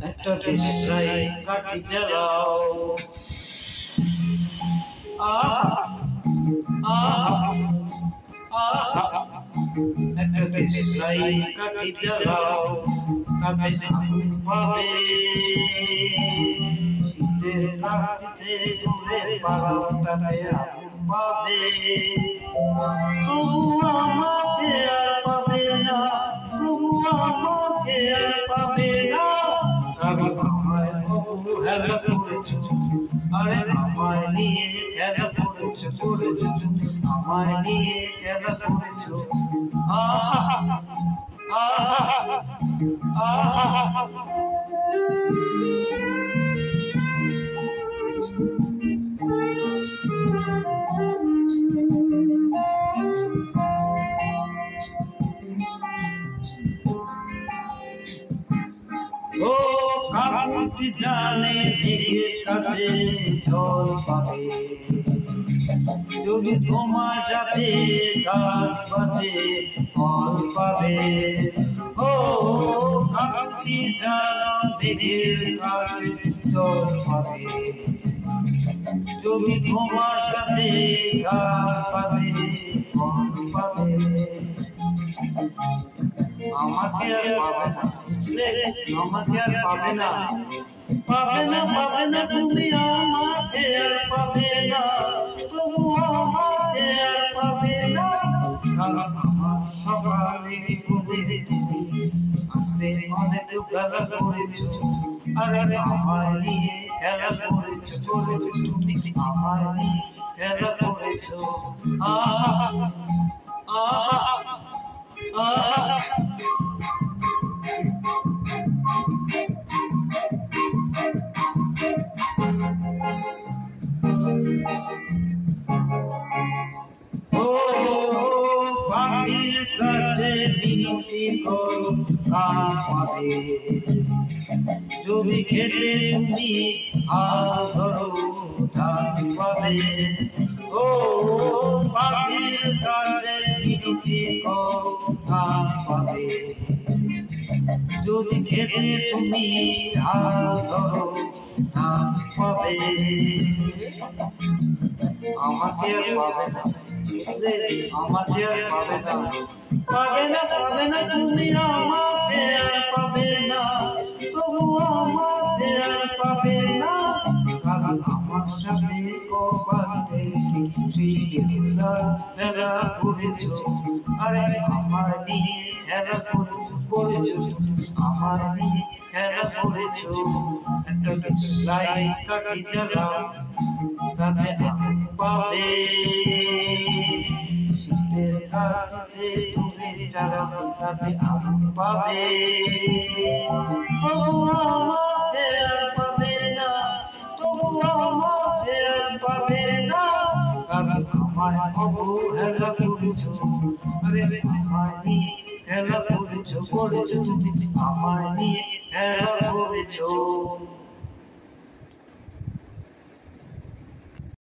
একটা দেশলাই কাঠি জ্বালাও, একটা দেশলাই কাঠি জ্বালাও, কাঠে আগুন পাবে, শীতের কাঠিতে ঘুরে পালাও, তাতে আগুন পাবে। তবু আমাকে আর পাবে না, তবু আমাকে আর পাবে না, কারণ আমায় অবহেলা করেছো, আরে আমায় নিয়ে খেলা করেছো, আমায় নিয়ে খেলা করেছো। ও কাকুতি জানে মেঘের কাছে জল পাবে, যদি তোমার যাতে গাছ বাঁচে ফল পাবে। ও কাকুতি জানা মেঘের কাছে জল পাবে, যদি তোমার যাতে গাছ বাঁচে ফল পাবে। আমাকে আর পাবে না, আমাকে আর পাবে না, পাবে না, পাবে না, তুমি আমাকে আর পাবে না, তবু আমাকে আর পাবে না, কারণ আমার সকালে বলে তুমি আসতে অনেক খেলা করেছো, আরে আমায় নিয়ে খেলা করেছো, তুমি আমায় নিয়ে খেলা করেছো। ও পাখির কাছে বিনতি করো, কান পাবে, যদি খেতে তুমি হাল ধরো ধান পাবে। ও পাখির কাছে বিনতি করো, কান পাবে, যদি খেতে তুমি হাল ধরো ধান পাবে। আমাকে আর পাবে না, আমাকে আর পাবে না, পাবে না, পাবে না, তুমি আমাকে আর পাবে না, তবু আমাকে আর পাবে না, কারণ আমার সাথে কপালে খেলা করেছো, আরে আমার নিয়ে খেলা করেছো, আমার নিয়ে খেলা করেছো। একটা দেশলাই কাঠি জ্বালাও, তাতে আগুন পাবে, শীতের কাঠিতে তুমি জ্বালাও, তাতে আগুন পাবে। তবু আমাকে আর পাবে না, তবু আমাকে আর পাবে না, কারণ আমায় অবহেলা করেছো, আরে আমায় নিয়ে খেলা করেছো, তুমি আমায় নিয়ে খেলা করেছো।